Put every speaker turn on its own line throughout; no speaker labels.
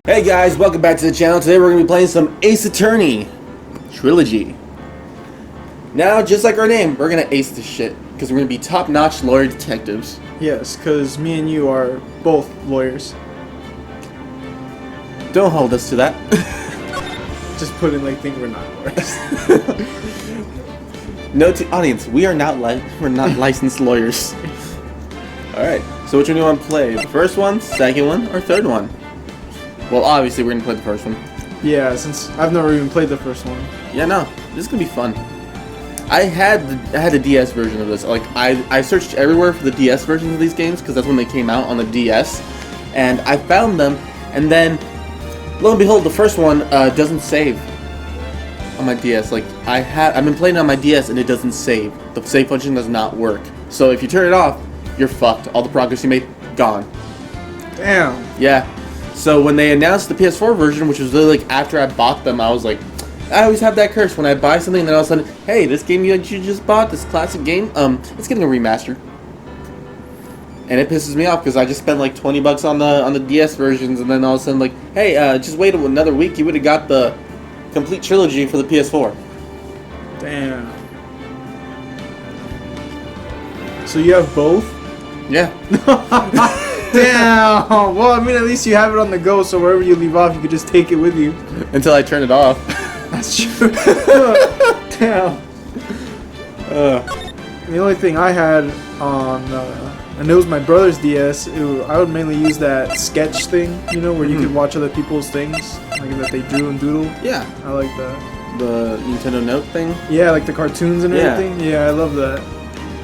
Hey guys, welcome back to the channel. Today we're going to be playing some Ace Attorney Trilogy. Now, just like our name, we're going to ace this shit because we're going to be top-notch lawyer detectives.
Yes, because me and you are both lawyers.
Don't hold us to that.
Just put in like think we're not lawyers.
No, audience, we are not we're not licensed lawyers. All right. So which one do you want to play? The first one, second one, or third one? Well, obviously we're gonna play the first one.
Yeah, since I've never even played the first one.
Yeah, no, this is gonna be fun. I had the DS version of this. Like I searched everywhere for the DS versions of these games because that's when they came out on the DS, and I found them. And then, lo and behold, the first one doesn't save on my DS. Like I've been playing on my DS and it doesn't save. The save function does not work. So if you turn it off, you're fucked. All the progress you made, gone.
Damn.
Yeah. So when they announced the PS4 version, which was really like after I bought them, I was like, I always have that curse when I buy something and then all of a sudden, hey, this game you just bought, this classic game, it's getting a remaster. And it pisses me off because I just spent like $20 on the DS versions, and then all of a sudden like, hey, just wait another week, you would have got the complete trilogy for the PS4.
Damn. So you have both?
Yeah.
Damn. Well, I mean, at least you have it on the go, so wherever you leave off, you could just take it with you.
Until I turn it off.
That's true. Damn. The only thing I had on, and it was my brother's DS, I would mainly use that sketch thing, you know, where you could watch other people's things, like that they drew and doodle.
Yeah.
I like that.
The Nintendo Note thing?
Yeah, like the cartoons and everything. Yeah, I love that.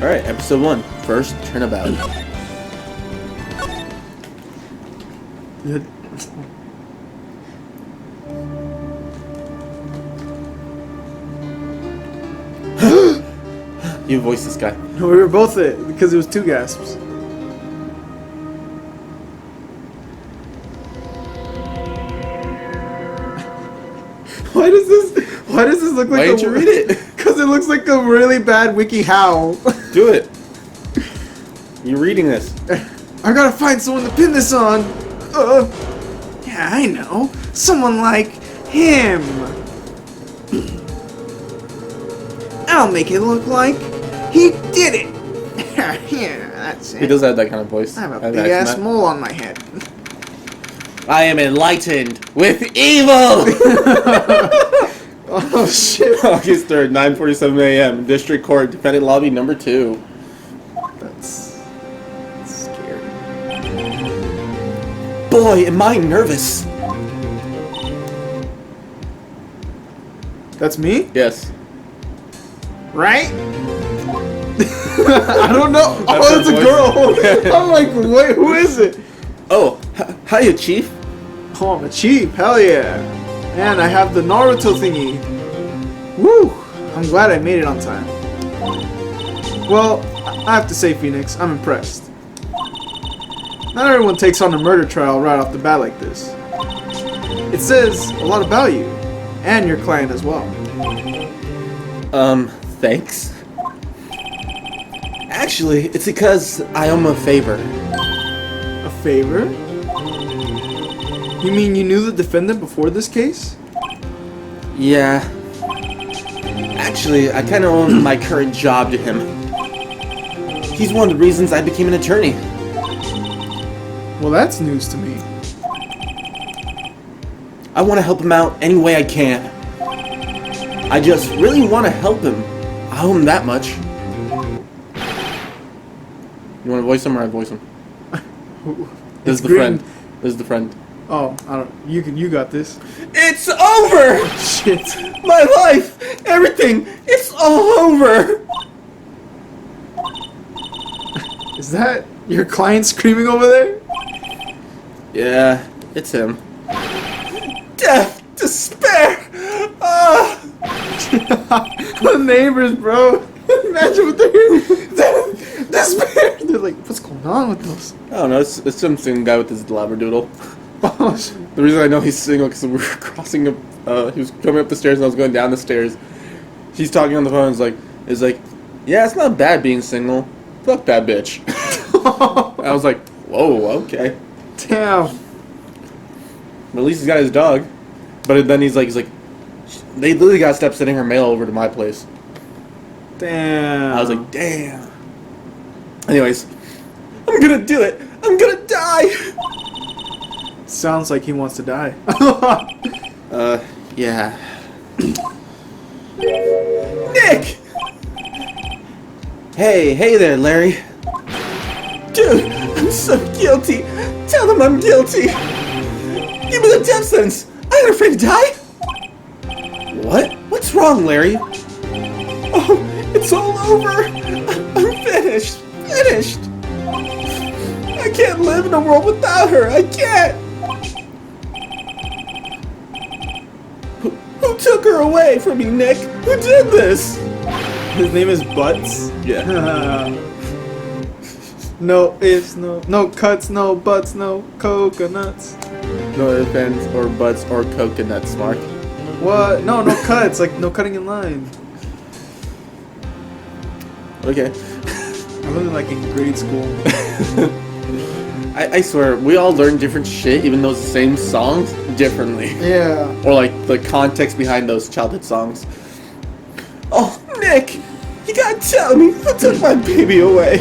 Alright, episode 1. First turnabout. You voiced this guy.
No, we were both it because it was two gasps. Why does this look like?
Why didn't you read it?
Because it looks like a really bad wiki howl.
Do it. You're reading this.
I gotta find someone to pin this on. Yeah, I know. Someone like him. I'll make it look like he did it. Yeah, that's it.
He does have that kind of voice.
I have a big ass mole on my head.
I am enlightened with evil!
Oh shit.
August 3rd, 9:47 a.m. District Court, Defendant Lobby number 2.
That's scary.
Boy, am I nervous.
That's me?
Yes.
Right? I don't know.
That's
Oh, it's a
voice.
girl. I'm like, wait, who is it?
Oh, hiya, Chief.
Oh, I'm a chief. Hell yeah. And I have the Naruto thingy. Woo! I'm glad I made it on time. Well, I have to say, Phoenix, I'm impressed. Not everyone takes on a murder trial right off the bat like this. It says a lot about you. And your client as well.
Thanks. Actually, it's because I owe him a favor.
A favor? You mean you knew the defendant before this case?
Yeah. Actually, I kind of owe my current job to him. He's one of the reasons I became an attorney.
Well, that's news to me.
I want to help him out any way I can. I just really want to help him. I owe him that much. You want to voice him or I voice him? This is the friend. This is the friend.
Oh, I don't. You got this.
It's over!
Shit.
My life! Everything! It's all over!
Is that your client screaming over there?
Yeah, it's him. Death! Despair! Ah!
The neighbors, bro. Imagine what they're hearing. Death! Despair! They're like, what's going on with those?
I don't know, it's some single guy with his labradoodle.
Oh, shit.
The reason I know he's single because we were crossing up, he was coming up the stairs and I was going down the stairs. He's talking on the phone and is like, yeah, it's not bad being single. Fuck that bitch. I was like, whoa, okay.
Damn.
But at least he's got his dog. But then he's like, they literally got to stop sending her mail over to my place.
Damn.
I was like, damn. Anyways, I'm gonna do it. I'm gonna die.
Sounds like he wants to die.
Yeah. Nick! Hey there, Larry. Dude, I'm so guilty. Tell them I'm guilty. Give me the death sentence. I ain't afraid to die. What? What's wrong, Larry? Oh, it's all over. I'm finished. Finished. I can't live in a world without her. I can't. Who took her away from me, Nick? Who did this?
His name is Butts.
Yeah.
No ifs, no cuts, no butts, no coconuts.
No ifs, ands, or buts, or coconuts, Mark.
What? No cuts. Like no cutting in line.
Okay.
I learned like in grade school.
I swear, we all learn different shit, even though it's the same songs, differently.
Yeah.
Or like the context behind those childhood songs. Oh, Nick! You gotta tell me who took my baby away.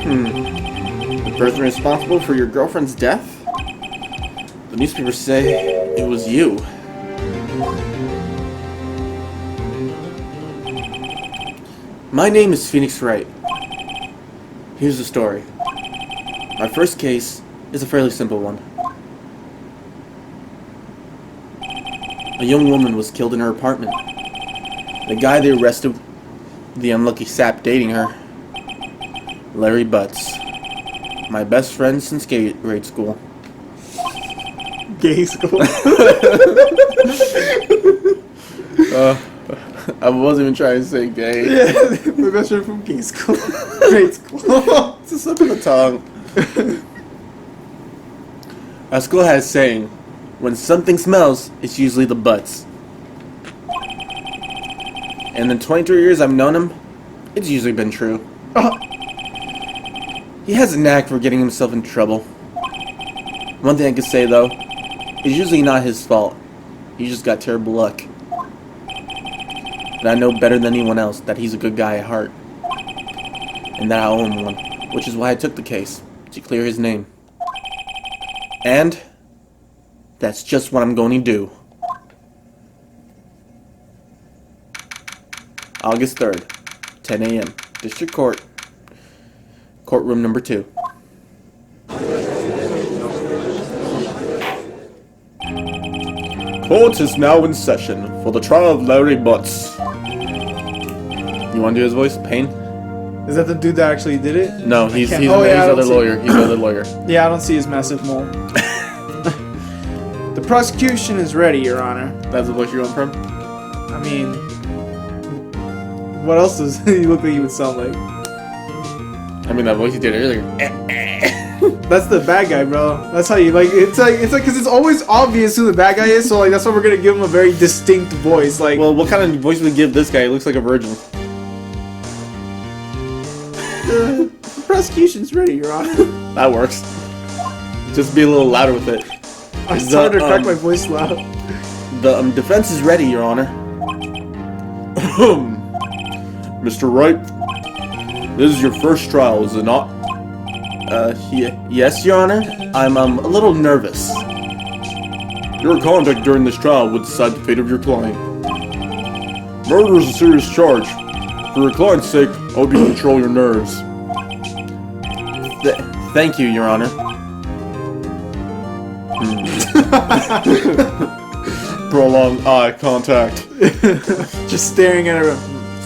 The person responsible for your girlfriend's death? The newspapers say it was you. My name is Phoenix Wright. Here's the story. My first case is a fairly simple one. A young woman was killed in her apartment. The guy they arrested, the unlucky sap dating her, Larry Butts. My best friend since grade school.
Gay school.
I wasn't even trying to say gay.
Yeah, my best friend from gay school. Grade school.
It's a slip of the tongue. Our school has a saying, when something smells, it's usually the butts. In the 23 years I've known him, it's usually been true. He has a knack for getting himself in trouble. One thing I could say though, it's usually not his fault. He just got terrible luck. But I know better than anyone else that he's a good guy at heart. And that I owe him one, which is why I took the case, to clear his name. And that's just what I'm going to do. August 3rd, 10 a.m. District Court, courtroom number 2. Court is now in session for the trial of Larry Butts. You want to do his voice? Payne?
Is that the dude that actually did it?
No, he's
I
other
don't see-
lawyer. He's other lawyer.
Yeah, I don't see his massive mole. The prosecution is ready, Your Honor.
That's the voice you want from?
I mean, what else does he look like he would sound like?
I mean, that voice you did earlier.
That's the bad guy, bro. That's how you like. It's like because it's always obvious who the bad guy is. So like that's why we're gonna give him a very distinct voice. Like,
Well, what kind of voice would we give this guy? He looks like a virgin.
the prosecution's ready, Your Honor.
That works. Just be a little louder with it.
I started to crack my voice loud.
The defense is ready, Your Honor. Mr. Wright, this is your first trial, is it not? Yes, Your Honor. I'm a little nervous. Your conduct during this trial would decide the fate of your client. Murder is a serious charge. For your client's sake, I hope you control your nerves. Thank you, Your Honor. Prolonged eye contact.
Just staring at her.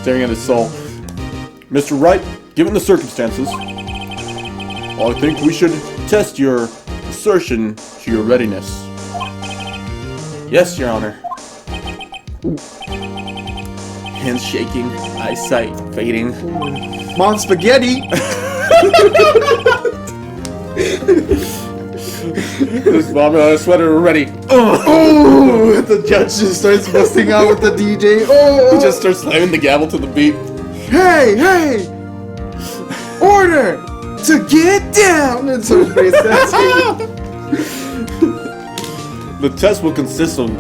Staring at his soul. Mr. Wright, given the circumstances, I think we should test your assertion to your readiness. Yes, Your Honor. Hands shaking, eyesight fading.
Mom spaghetti.
This vomit on a sweater ready.
Oh, the judge just starts busting out with the DJ. Oh,
He just starts slamming the gavel to the beat.
hey, order to get down. And so everybody's dancing.
The test will consist of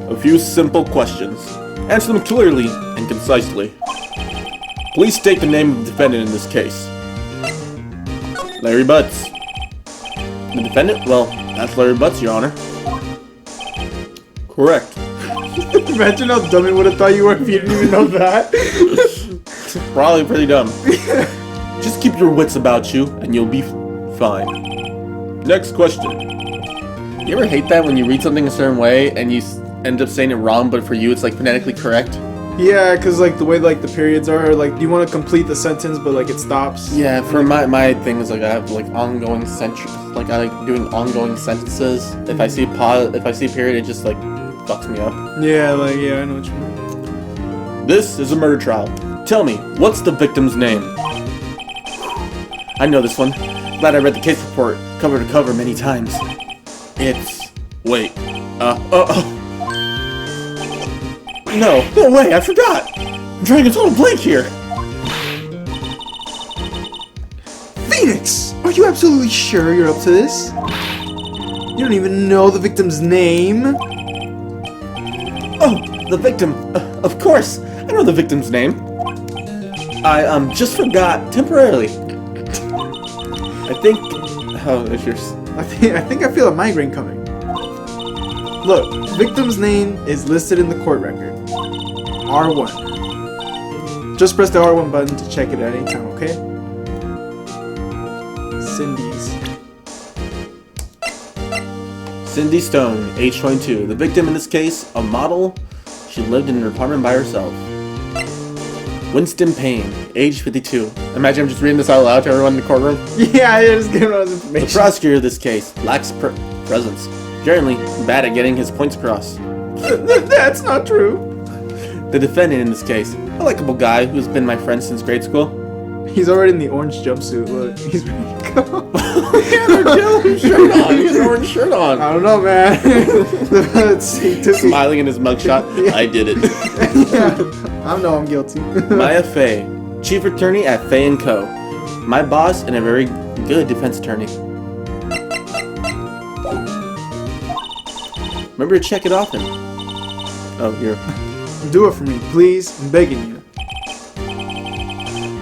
a few simple questions. Answer them clearly and concisely. Please state the name of the defendant in this case. Larry Butts. The defendant? Well, that's Larry Butts, Your Honor. Correct.
Imagine how dumb it would have thought you were if you didn't even know that.
Probably pretty dumb. Just keep your wits about you, and you'll be fine. Next question. You ever hate that when you read something a certain way, and you end up saying it wrong, but for you it's like phonetically correct?
Yeah, because like the way like the periods are, like you want to complete the sentence, but like it stops.
Yeah, for my thing is like I have like ongoing like I like doing ongoing sentences. If I see pause, if I see period, it just like fucks me up.
Yeah, like I know what you mean.
This is a murder trial. Tell me, what's the victim's name? I know this one. Glad I read the case report cover to cover many times. It's wait. No way, I forgot! I'm drawing a total blank here!
Phoenix! Are you absolutely sure you're up to this? You don't even know the victim's name?
Oh, the victim. Of course, I know the victim's name. I just forgot temporarily. I think... Oh, it's yours.
I think I feel a migraine coming. Look, victim's name is listed in the court record. R1. Just press the R1 button to check it at any time, okay?
Cindy Stone, age 22. The victim in this case, a model. She lived in an apartment by herself. Winston Payne, age 52. Imagine I'm just reading this out loud to everyone in the courtroom.
Yeah, I just giving all this information.
The prosecutor of this case lacks presence. Generally bad at getting his points across.
That's not true.
The defendant in this case, a likable guy who's been my friend since grade school.
He's already in the orange jumpsuit. Look, he's ready to go.
Shirt on. He has an orange shirt on.
I don't know, man. Let's see.
Smiling in his mugshot. Yeah. I did it.
Yeah, I know I'm guilty.
Maya Fay, chief attorney at Fay & Co. My boss and a very good defense attorney. Remember to check it often. Oh, here.
Do it for me, please. I'm begging you.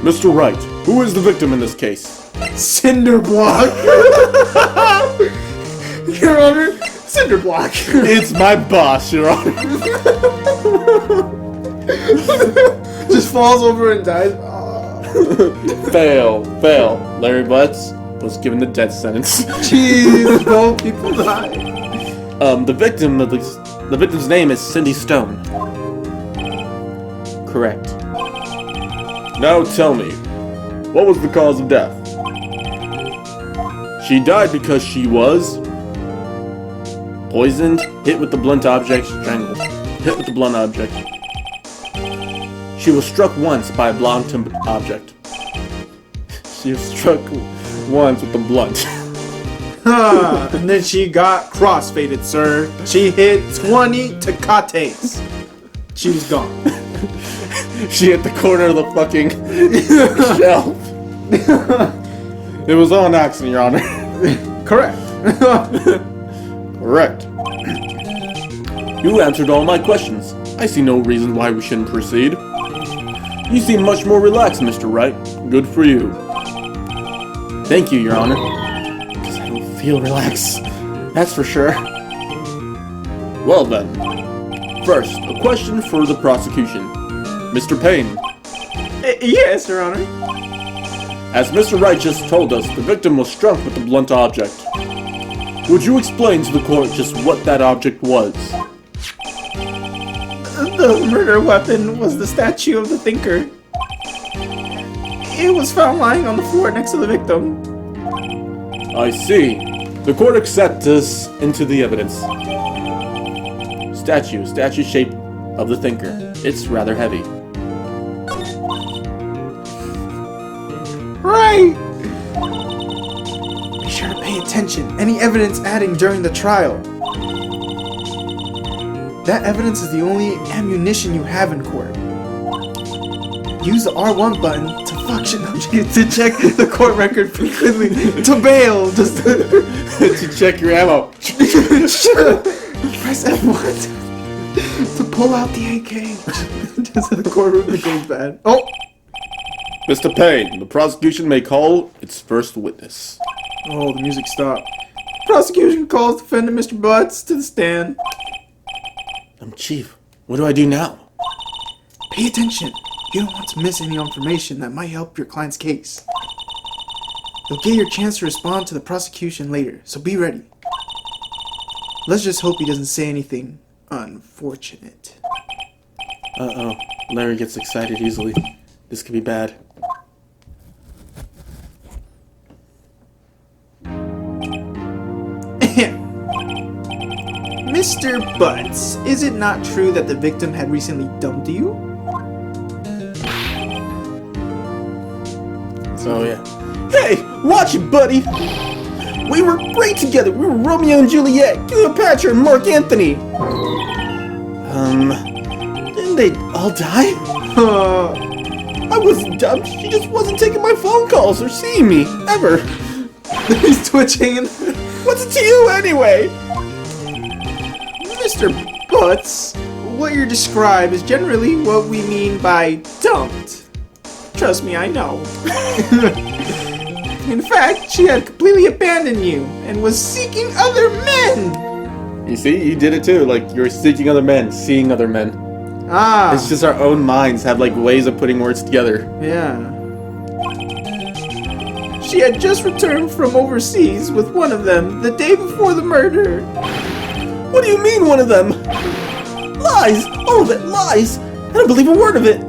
Mr. Wright, who is the victim in this case?
Cinder block. Your Honor, cinder block.
It's my boss, Your Honor.
Just falls over and dies.
Fail. Larry Butts was given the death sentence.
Jeez, no people die.
The victim's name is Cindy Stone. Correct. Now tell me, what was the cause of death? She died because she was poisoned, hit with the blunt object, strangled. Hit with the blunt object. She was struck once by a blunt object. She was struck once with the blunt.
And then she got crossfaded, sir. She hit 20 tecates. She was gone.
She hit the corner of the fucking shelf. It was on accident, Your Honor.
Correct.
Correct. You answered all my questions. I see no reason why we shouldn't proceed. You seem much more relaxed, Mr. Wright. Good for you. Thank you, Your Honor. Because I don't feel relaxed. That's for sure. Well then. First, a question for the prosecution. Mr. Payne.
Yes, Your Honor.
As Mr. Wright just told us, the victim was struck with the blunt object. Would you explain to the court just what that object was?
The murder weapon was the statue of the thinker. It was found lying on the floor next to the victim.
I see. The court accepts this into the evidence. Statue shape of the thinker. It's rather heavy.
Right! Be sure to pay attention. Any evidence adding during the trial. That evidence is the only ammunition you have in court. Use the R1 button to function to check the court record frequently. To bail, just
to check your ammo.
Press F1 to pull out the AK. Just the courtroom that goes bad. Oh!
Mr. Payne, the prosecution may call its first witness.
Oh, the music stopped. Prosecution calls defendant Mr. Butts to the stand.
Chief, what do I do now?
Pay attention. You don't want to miss any information that might help your client's case. You'll get your chance to respond to the prosecution later, so be ready. Let's just hope he doesn't say anything unfortunate.
Uh-oh. Larry gets excited easily. This could be bad.
Mr. Butts, is it not true that the victim had recently dumped you?
So, yeah. Hey, watch it, buddy! We were great together! We were Romeo and Juliet, Cleopatra and Mark Anthony! Didn't they all die? I wasn't dumped, she just wasn't taking my phone calls or seeing me, ever!
He's twitching.
What's it to you, anyway?
Mr. Butts, what you describe is generally what we mean by dumped. Trust me, I know. In fact, she had completely abandoned you and was seeking other men.
You see, you did it too. Like, you're seeking other men, seeing other men.
Ah.
It's just our own minds have, like, ways of putting words together.
Yeah. She had just returned from overseas with one of them the day before the murder.
What do you mean, one of them? Lies! All of it, lies! I don't believe a word of it!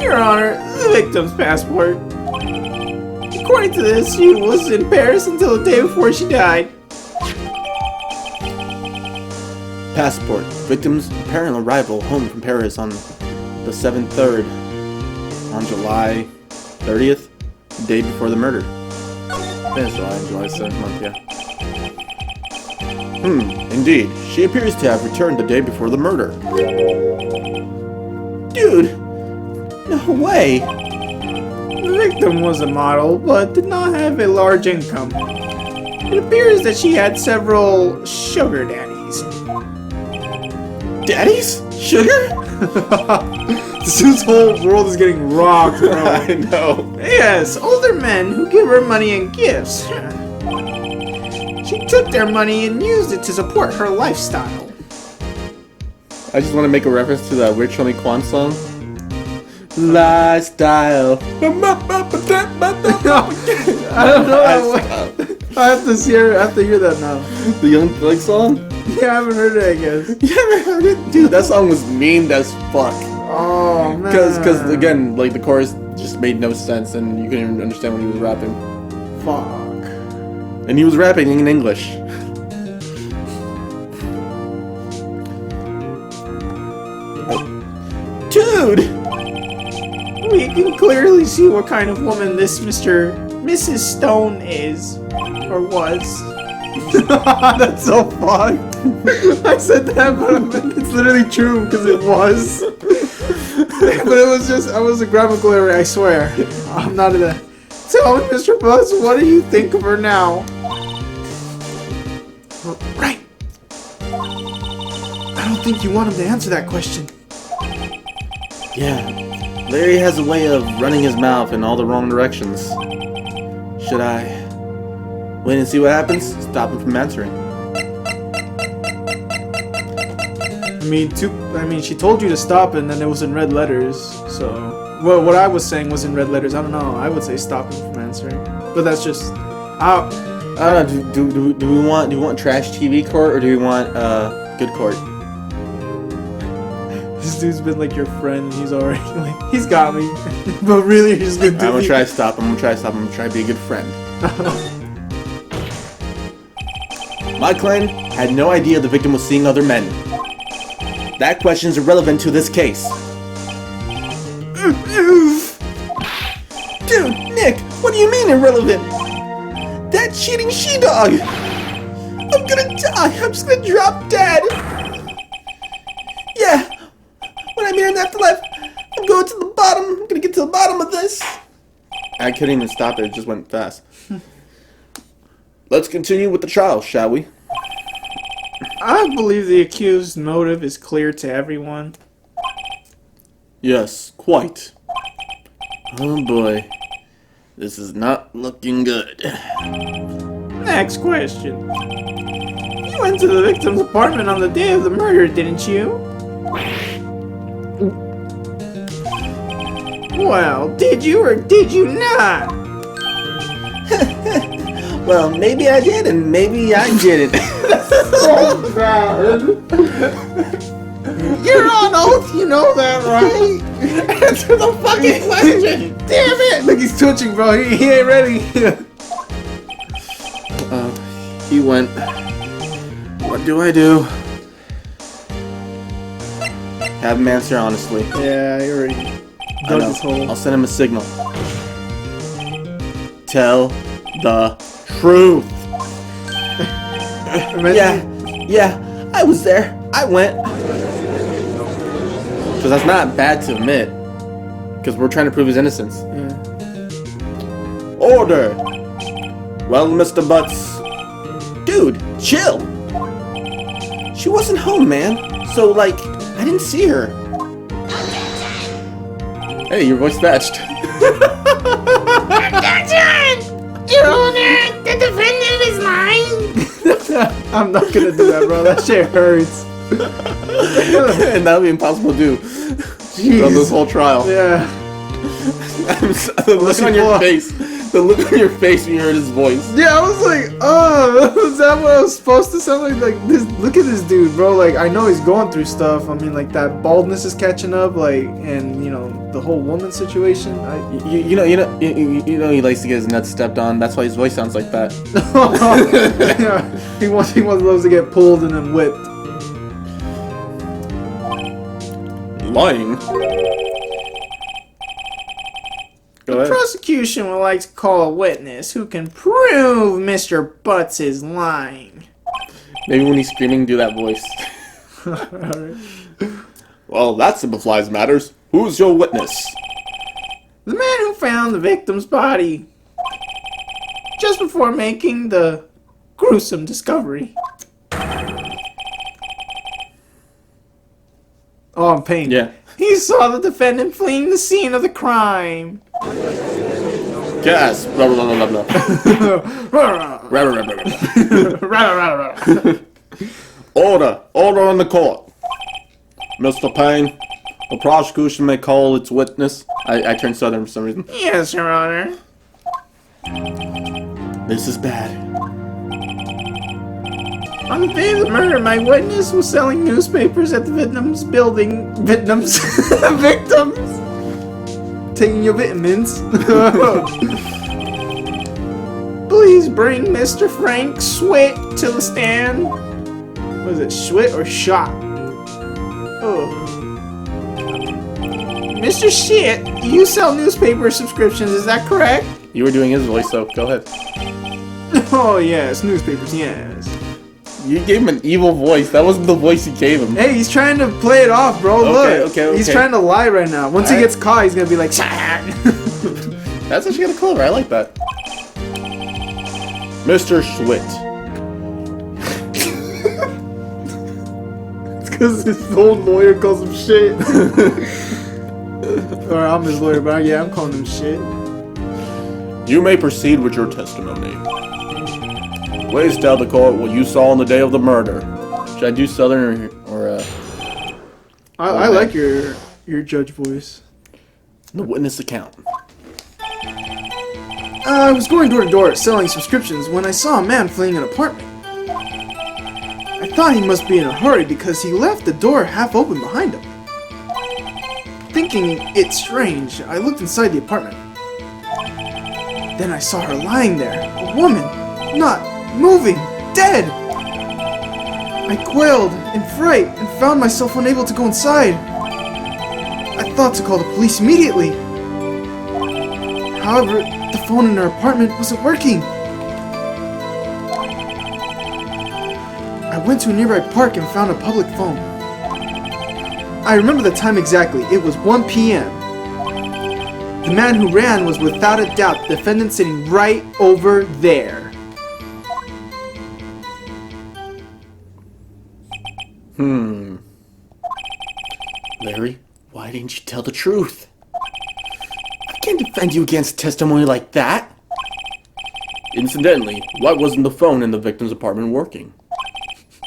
Your Honor, the victim's passport. According to this, she was in Paris until the day before she died.
Passport. Victim's apparent arrival home from Paris on the 7/3 on July 30th, the day before the murder. That's July 7th month, yeah. Indeed. She appears to have returned the day before the murder. Dude! No way!
The victim was a model, but did not have a large income. It appears that she had several sugar daddies.
Daddies? Sugar?
This whole world is getting rocked, bro.
I know.
Yes, older men who give her money and gifts. She took their money and used it to support her lifestyle.
I just want to make a reference to that Weird Charlie Kwan song. Lifestyle.
I don't know. I have to hear that now.
The Young Thug song?
Yeah, I haven't heard it, I guess.
You haven't heard it? Dude, that song was memed as fuck.
Oh, man.
Because again, like, the chorus just made no sense and you couldn't even understand what he was rapping.
Fuck.
And he was rapping in English. Dude!
We can clearly see what kind of woman this Mrs. Stone is. Or was. That's so fucked. I said that, but it's literally true, because it was. But it was just, I was a grammatical error, I swear. I'm not in that. Tell me, Mr. Buzz, what do you think of her now? Right. I don't think you want him to answer that question.
Yeah. Larry has a way of running his mouth in all the wrong directions. Should I wait and see what happens? Stop him from answering.
I mean, she told you to stop and then it was in red letters, so... Well, what I was saying was in red letters. I don't know. I would say stop him from answering. But that's just...
I don't know. Do we want trash TV court or do we want good court?
This dude's been like your friend. He's already like... He's got me. But really, he's gonna do...
I'm gonna try to stop him. I'm gonna try to be a good friend. My client had no idea the victim was seeing other men. That question is irrelevant to this case. Dude, Nick, what do you mean irrelevant? That cheating she-dog! I'm gonna die! I'm just gonna drop dead! Yeah, when I meet in the afterlife, I'm going to the bottom. I'm gonna get to the bottom of this. I couldn't even stop it, it just went fast. Let's continue with the trial, shall we?
I believe the accused's motive is clear to everyone.
Yes, quite. Oh boy. This is not looking good.
Next question. You went to the victim's apartment on the day of the murder, didn't you? Well, did you or did you not?
Well, maybe I did and maybe I didn't.
So bad. You're on oath, you know that, right?
Answer the fucking question!
Damn it! Look, he's twitching, bro. He ain't ready.
He went. What do I do? Have him answer honestly.
Yeah, you already dug this hole.
I'll send him a signal. Tell the truth. Yeah, I was there. I went. Because that's not bad to admit. Because we're trying to prove his innocence.
Yeah.
Order! Well, Mr. Butts. Dude, chill! She wasn't home, man. So, like, I didn't see her. Hey, your voice matched.
Objection! Your Honor, the defendant is lying.
I'm not gonna do that, bro. That shit hurts.
And that would be impossible to do.
Jeez.
On this whole trial.
Yeah.
The look on your face. The look on your face when you heard his voice.
Yeah, I was like, oh, is that what I was supposed to sound like? Like this, look at this dude, bro. Like, I know he's going through stuff. I mean, like that baldness is catching up. Like, and you know the whole woman situation.
You know he likes to get his nuts stepped on. That's why his voice sounds like that.
Yeah, he wants those to get pulled and then whipped.
Lying. Go
The
ahead.
prosecution would like to call a witness who can prove Mr. Butts is lying.
Maybe when he's screaming, do that voice.
Alright.
Well, that simplifies matters. Who's your witness?
The man who found the victim's body just before making the gruesome discovery. Oh, I'm pained.
Yeah.
He saw the defendant fleeing the scene of the crime.
Gas. Blah, blah, blah, blah, blah. Rah, rah, rah, rah, rah. Order. Order in the court. Mr. Payne, the prosecution may call its witness. I turned southern for some reason.
Yes, Your Honor.
This is bad.
On the day of the murder, my witness was selling newspapers at the victim's building. Victims. Taking your vitamins. Please bring Mr. Frank Schwitt to the stand. Was it Schwitt or Shot? Oh. Mr. Shit, you sell newspaper subscriptions, is that correct?
You were doing his voice, so go ahead.
Oh, yes, newspapers, yes.
You gave him an evil voice. That wasn't the voice you gave him.
Hey, he's trying to play it off, bro. Look.
Okay.
He's trying to lie right now. Once he
Alright.
gets caught, he's gonna be like,
That's actually kind of clever. I like that. Mr. Schwitt.
It's because his old lawyer calls him shit. Or I'm his lawyer, but yeah, I'm calling him shit.
You may proceed with your testimony. Please tell the court what you saw on the day of the murder. Should I do southern or
I like your judge voice.
the witness account?
I was going door to door selling subscriptions when I saw a man fleeing an apartment. I thought he must be in a hurry because he left the door half open behind him. Thinking it strange, I looked inside the apartment. Then I saw her lying there, a woman, not moving, dead. I quailed in fright and found myself unable to go inside. I thought to call the police immediately. However, the phone in her apartment wasn't working. I went to a nearby park and found a public phone. I remember the time exactly. It was 1 p.m. The man who ran was without a doubt the defendant sitting right over there.
Larry, why didn't you tell the truth? I can't defend you against testimony like that. Incidentally, why wasn't the phone in the victim's apartment working?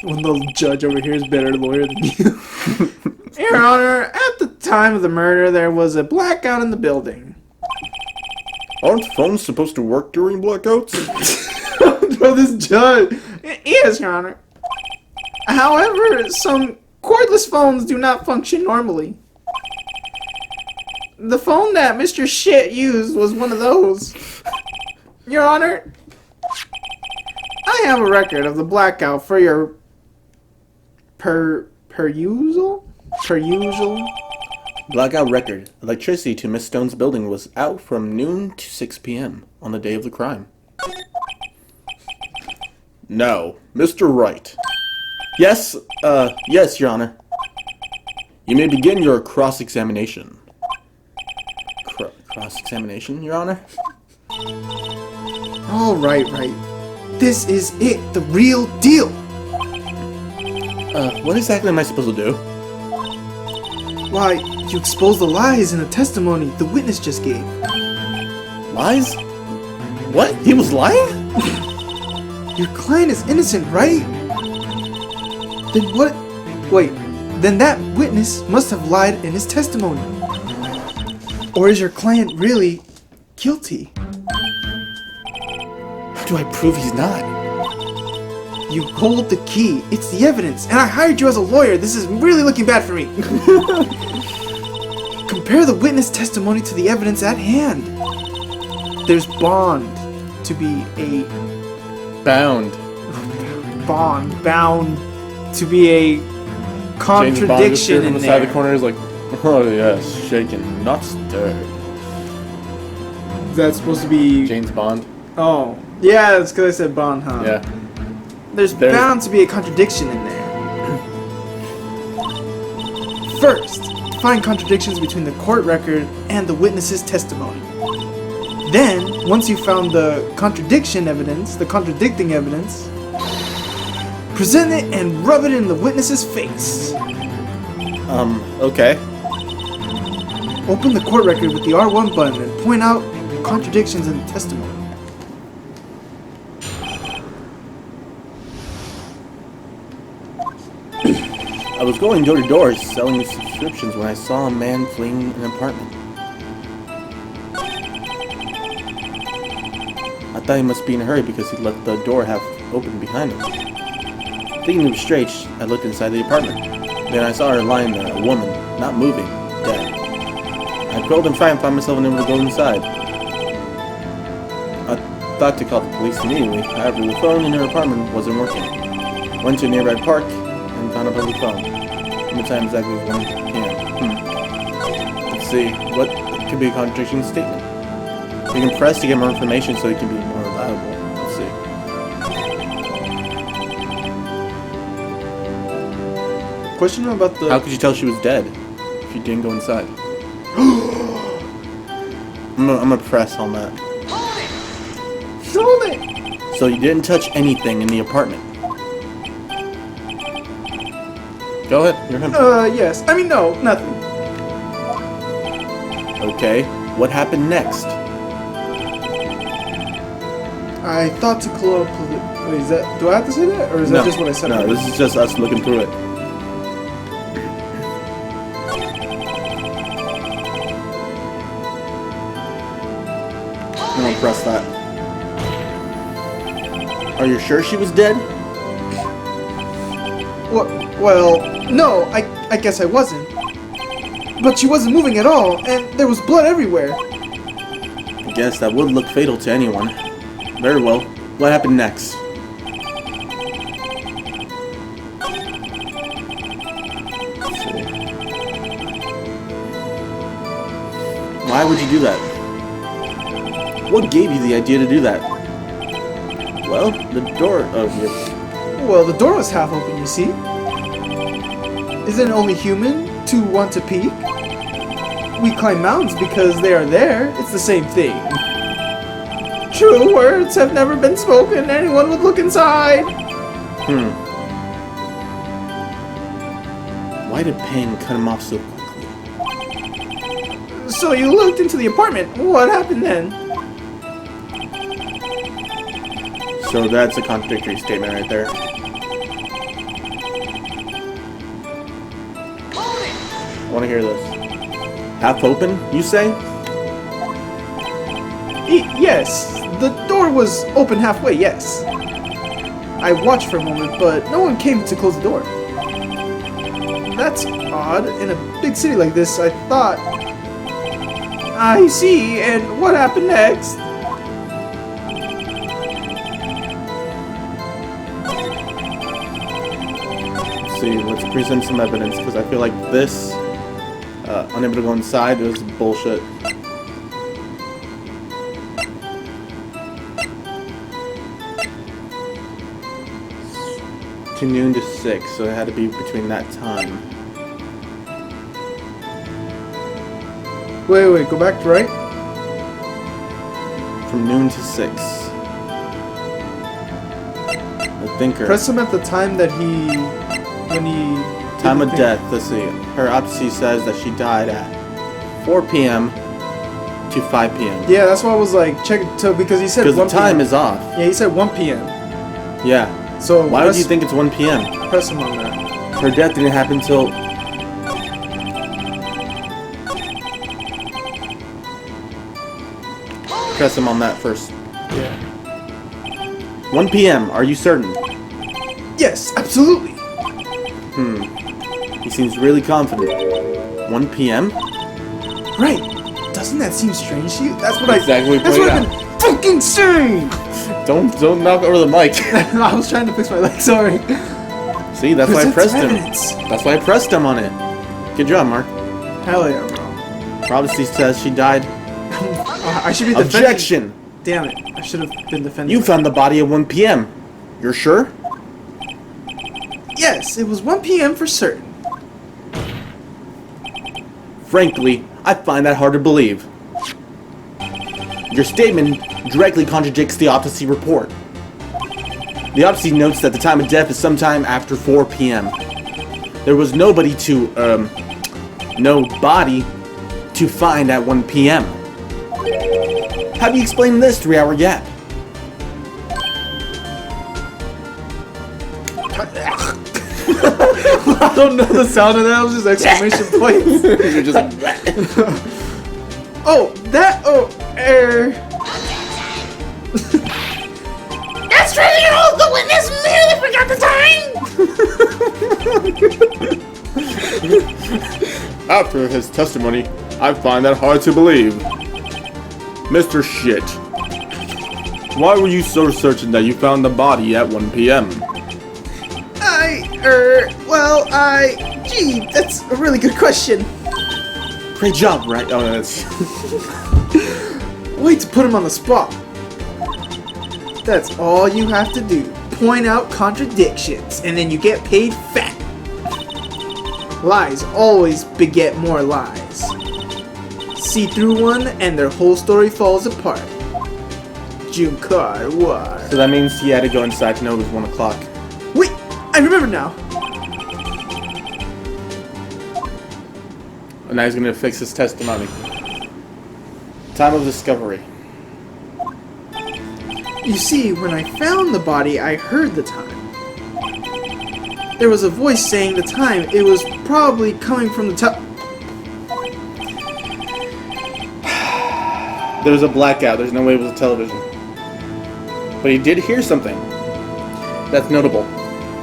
When the judge over here is better lawyer than you. Your Honor, at the time of the murder, there was a blackout in the building.
Aren't phones supposed to work during blackouts?
Bro, this judge. Yes, Your Honor. However, some cordless phones do not function normally. The phone that Mr. Shit used was one of those. Your Honor, I have a record of the blackout for your perusal?
Blackout record. Electricity to Miss Stone's building was out from noon to 6 p.m. on the day of the crime. No. Mr. Wright. Yes, yes, Your Honor. You may begin your cross-examination. Cross-examination, Your Honor?
All right. This is it, the real deal.
What exactly am I supposed to do?
Why, you exposed the lies in the testimony the witness just gave.
Lies? What? He was lying?
Your client is innocent, right? Then what? Wait, then that witness must have lied in his testimony. Or is your client really guilty?
How do I prove he's not?
You hold the key. It's the evidence. And I hired you as a lawyer. This is really looking bad for me. Compare the witness testimony to the evidence at hand. There's bound to be a contradiction in
the
there.
side of the corner is like, oh yes, shaken, not stirred.
That's supposed to be
James Bond.
Oh, yeah, that's because I said Bond, huh?
Yeah.
There's bound to be a contradiction in there. First, find contradictions between the court record and the witness's testimony. Then, once you've found the contradicting evidence, present it and rub it in the witness's face.
Okay.
Open the court record with the R1 button and point out contradictions in the testimony.
I was going door to door selling subscriptions when I saw a man fleeing an apartment. I thought he must be in a hurry because he left the door half open behind him. Thinking it was strange, I looked inside the apartment. Then I saw her lying there, a woman, not moving, dead. I crawled and tried and found myself unable to go inside. I thought to call the police immediately, however the phone in her apartment wasn't working. Went to a nearby park and found a public phone. And the time exactly was 1 p.m. Let's see, what could be a contradiction statement? You can press to get more information so it can be more reliable. Let's see.
Question about the...
How could you tell she was dead if you didn't go inside? I'm gonna press on that.
Hold it!
So you didn't touch anything in the apartment? Go ahead, you're him.
Yes. I mean, no, nothing.
Okay, what happened next?
I thought to call up... Wait, is that... Do I have to say that? Or is that just what I said?
No, this is just us looking through it. I'm gonna press that. Are you sure she was dead?
Well, no, I guess I wasn't. But she wasn't moving at all, and there was blood everywhere.
I guess that would look fatal to anyone. Very well. What happened next? Let's see. Why would you do that? What gave you the idea to do that? Well, the door of your...
Well, the door was half open, you see. Isn't it only human to want to peek? We climb mountains because they are there. It's the same thing. True words have never been spoken. Anyone would look inside.
Why did pain cut him off so quickly?
So you looked into the apartment. What happened then?
So that's a contradictory statement right there. I want to hear this. Half open, you say?
Yes, the door was open halfway, yes. I watched for a moment, but no one came to close the door. That's odd. In a big city like this, I thought... I see, and what happened next?
Let's see, let's present some evidence, because I feel like this, unable to go inside, was bullshit. To noon to 6, so it had to be between that time.
Wait, go back to right?
From noon to 6. The thinker.
Press him at the time that when he...
Time of death, let's see. Her autopsy says that she died at 4 p.m. to 5 p.m.
Yeah, that's why I was like, check it, because he said 1
Because the time
PM.
is off.
Yeah, he said 1 p.m.
Yeah.
So
Why would you think it's 1 p.m.?
Press him on that.
Her death didn't happen till... Press him on that first.
Yeah.
1 p.m., are you certain?
Yes, absolutely.
He seems really confident. 1 p.m.?
Right. Doesn't that seem strange to you? That's what
Exactly
That's what I've been fucking saying.
Don't knock over the mic.
I was trying to fix my leg. Sorry.
See, that's why I pressed him.
Evidence.
That's why I pressed him on it. Good job, Mark.
Hell yeah, bro.
Prophecy says she died.
I should be defending.
Objection!
Damn it! I should have been defending.
You found the body at 1 p.m. You're sure?
Yes, it was 1 p.m. for certain.
Frankly, I find that hard to believe. Your statement directly contradicts the autopsy report. The autopsy notes that the time of death is sometime after 4 p.m. There was no body to find at 1 p.m. How do you explain this 3-hour gap?
I don't know the sound of that. It was just exclamation points.
You're just like...
That's trivial! The witness merely forgot the time!
After his testimony, I find that hard to believe. Mr. Shit. Why were you so certain that you found the body at 1 p.m.?
Gee, that's a really good question.
Great job, right? Oh, that's...
Way to put him on the spot. That's all you have to do. Point out contradictions, and then you get paid fat. Lies always beget more lies. See through one, and their whole story falls apart. Junkar War.
So that means he had to go inside to know it was 1 o'clock.
Wait, I remember now.
And now he's gonna fix his testimony. Time of discovery.
You see, when I found the body, I heard the time. There was a voice saying the time. It was probably coming from the top.
There was a blackout. There's no way it was a television. But he did hear something. That's notable.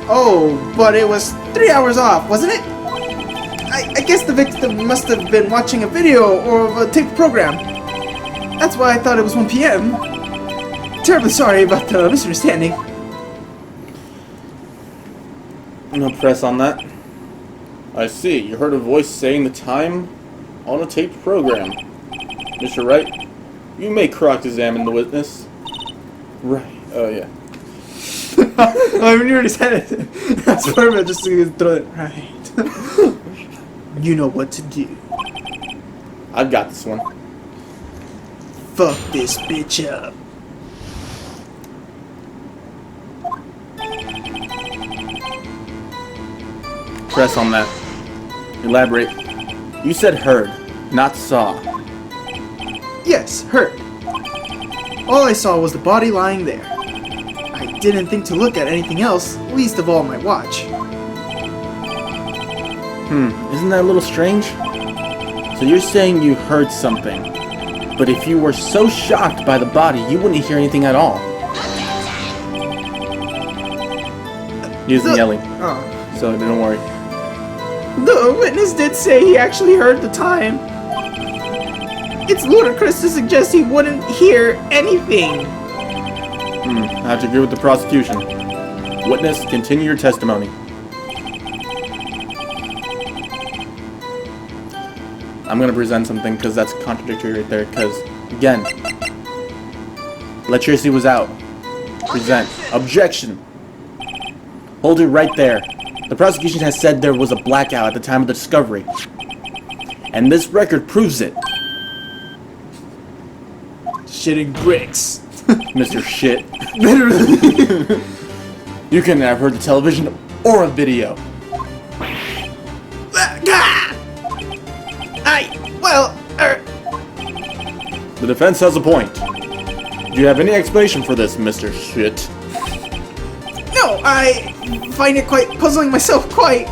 Oh, but it was 3 hours off, wasn't it? I guess the victim must have been watching a video or a taped program. That's why I thought it was 1 p.m. Terribly sorry about the misunderstanding.
No press on that. I see. You heard a voice saying the time on a taped program. Mr. Wright, you may cross-examine the witness. Right. Oh, yeah.
I mean, you already said it. That's perfect. Just to throw it right. You know what to do.
I've got this one.
Fuck this bitch up.
Press on that. Elaborate. You said heard, not saw.
Yes, heard. All I saw was the body lying there. I didn't think to look at anything else, least of all my watch.
Isn't that a little strange? So you're saying you heard something, but if you were so shocked by the body, you wouldn't hear anything at all. He isn't yelling, so don't worry.
The witness did say he actually heard the time. It's ludicrous to suggest he wouldn't hear anything.
I have to agree with the prosecution. Witness, continue your testimony. I'm going to present something because that's contradictory right there. Because, again, electricity was out. Present. Objection. Hold it right there. The prosecution has said there was a blackout at the time of the discovery. And this record proves it.
Shitting bricks.
Mr. Shit.
Literally.
You couldn't have heard the television or a video. The defense has a point. Do you have any explanation for this, Mr. Shit?
No, I find it quite puzzling myself, quite.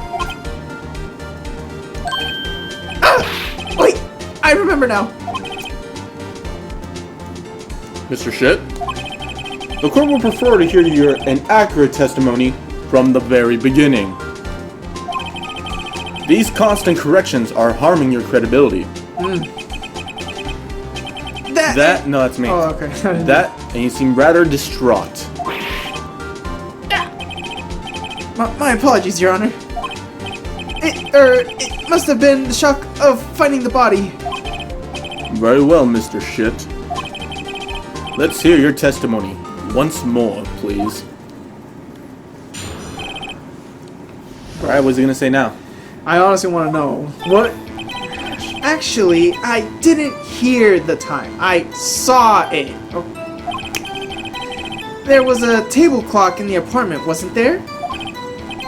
Wait, I remember now.
Mr. Shit? The court will prefer to hear your inaccurate testimony from the very beginning. These constant corrections are harming your credibility. No, that's me.
Oh, okay.
That, and you seem rather distraught.
My apologies, Your Honor. It must have been the shock of finding the body.
Very well, Mr. Shit. Let's hear your testimony once more, please. Alright, what's he gonna say now?
I honestly want to know. What? Actually, I didn't hear the time. I saw it. Oh. There was a table clock in the apartment, wasn't there?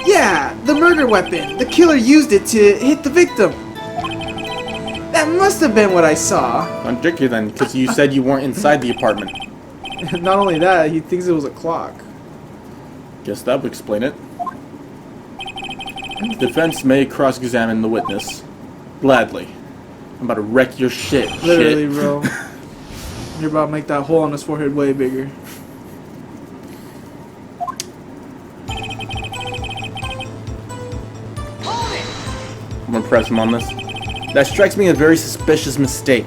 Yeah, the murder weapon. The killer used it to hit the victim. That must have been what I saw.
Contradictory then, because you said you weren't inside the apartment.
Not only that, he thinks it was a clock.
Guess that would explain it. Defense may cross-examine the witness. Gladly. I'm about to wreck your shit.
Literally,
shit.
bro. You're about to make that hole on his forehead way bigger.
I'm gonna press him on this. That strikes me as a very suspicious mistake.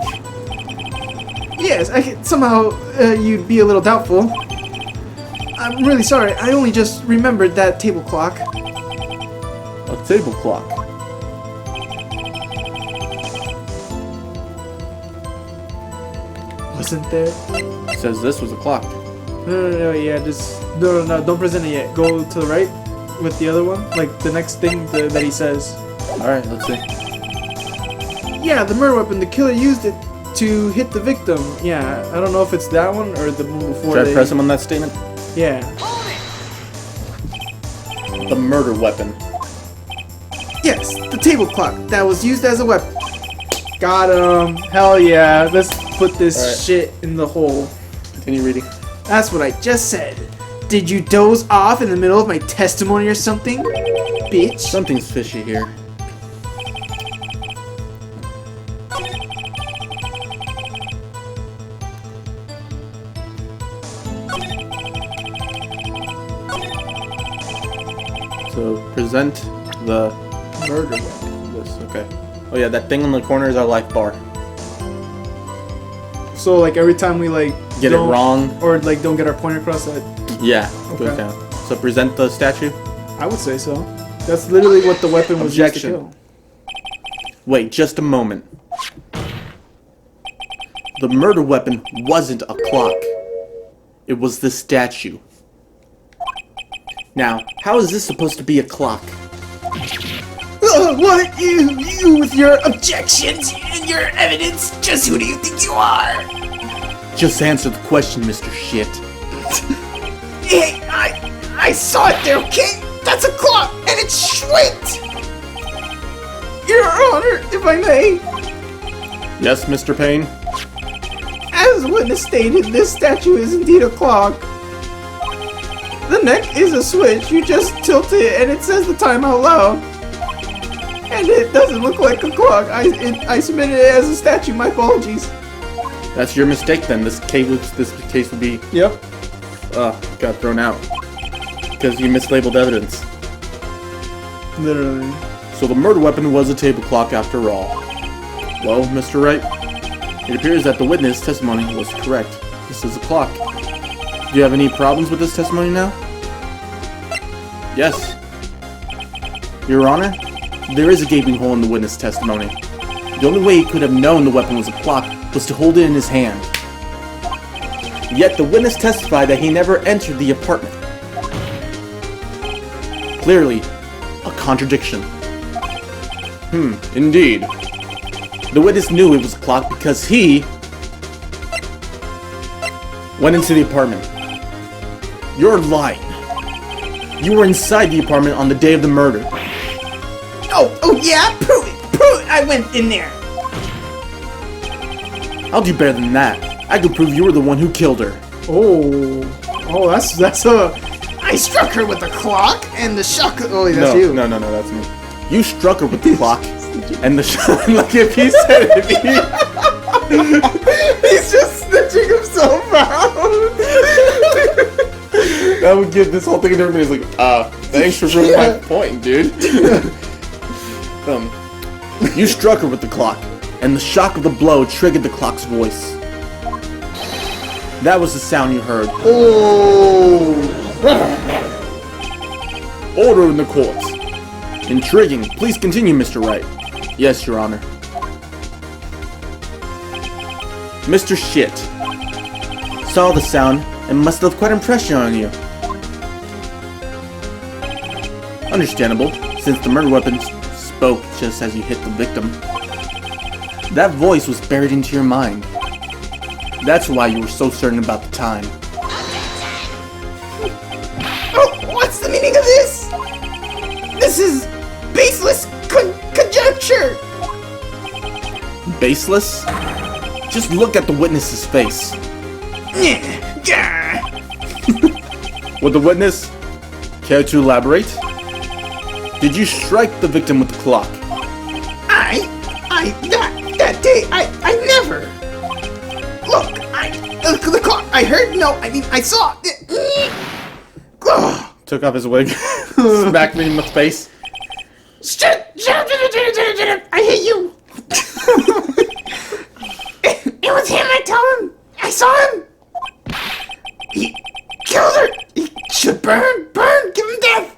Yes, somehow you'd be a little doubtful. I'm really sorry. I only just remembered that table clock.
A table clock.
Wasn't there?
It says this was a clock.
No, yeah, just... No, don't present it yet. Go to the right with the other one. Like, the next thing that he says.
Alright, let's see.
Yeah, the murder weapon. The killer used it to hit the victim. Yeah, I don't know if it's that one or the one before.
Should I press him on that statement?
Yeah.
The murder weapon.
Yes, the table clock that was used as a weapon. Got him. Hell yeah. Let's put this shit in the hole.
Continue reading.
That's what I just said. Did you doze off in the middle of my testimony or something? Bitch.
Something's fishy here. So, present the murder weapon. This, okay. Oh yeah, that thing on the corner is our life bar.
So like every time we like
Get it wrong.
or like don't get our point across that.
Yeah,
Okay.
goes down. So present the statue.
I would say so. That's literally what the weapon was used to
Objection.
kill.
Wait, just a moment. The murder weapon wasn't a clock. It was the statue. Now, how is this supposed to be a clock?
What? You with your objections and your evidence? Just who do you think you are?
Just answer the question, Mr. Shit.
Hey, I saw it there, okay? That's a clock, and it's straight! Your Honor, if I may,
Yes, Mr. Payne?
as the witness stated, this statue is indeed a clock. The neck is a switch. You just tilt it and it says the time out loud. And it doesn't look like a clock. I submitted it as a statue. My apologies.
That's your mistake then. This case would be
Yep.
got thrown out. Because you mislabeled evidence.
Literally.
So the murder weapon was a table clock after all. Well, Mr. Wright, it appears that the witness testimony was correct. This is a clock. Do you have any problems with this testimony now? Yes. Your Honor, there is a gaping hole in the witness testimony. The only way he could have known the weapon was a clock was to hold it in his hand. Yet the witness testified that he never entered the apartment. Clearly, a contradiction. Indeed. The witness knew it was a clock because he went into the apartment. You're lying. You were inside the apartment on the day of the murder.
Oh yeah, prove it, I went in there.
I'll do better than that. I can prove you were the one who killed her.
Oh, that's a.
I struck her with a clock and the shock.
Oh, that's you.
No, that's me. You struck her with the clock, and the like if he said it,
He's just snitching himself out.
that would give this whole thing to everybody's like, thanks for proving my point, dude. You struck her with the clock, and the shock of the blow triggered the clock's voice. That was the sound you heard.
Oh.
Order in the court. Intriguing. Please continue, Mr. Wright. Yes, Your Honor. Mr. Shit saw the sound and must have quite an impression on you. Understandable, since the murder weapon spoke just as you hit the victim. That voice was buried into your mind. That's why you were so certain about the time.
Oh, what's the meaning of this? This is baseless conjecture.
Baseless? Just look at the witness's face.
Yeah.
Would the witness care to elaborate? Did you strike the victim with the clock?
That day, I never. Look, the clock, I heard, no, I mean, I saw it. Ugh.
Took off his wig, smacked me in the face.
Shut up, I hate you. It was him, I tell him. I saw him. He killed her. He should burn, give him death.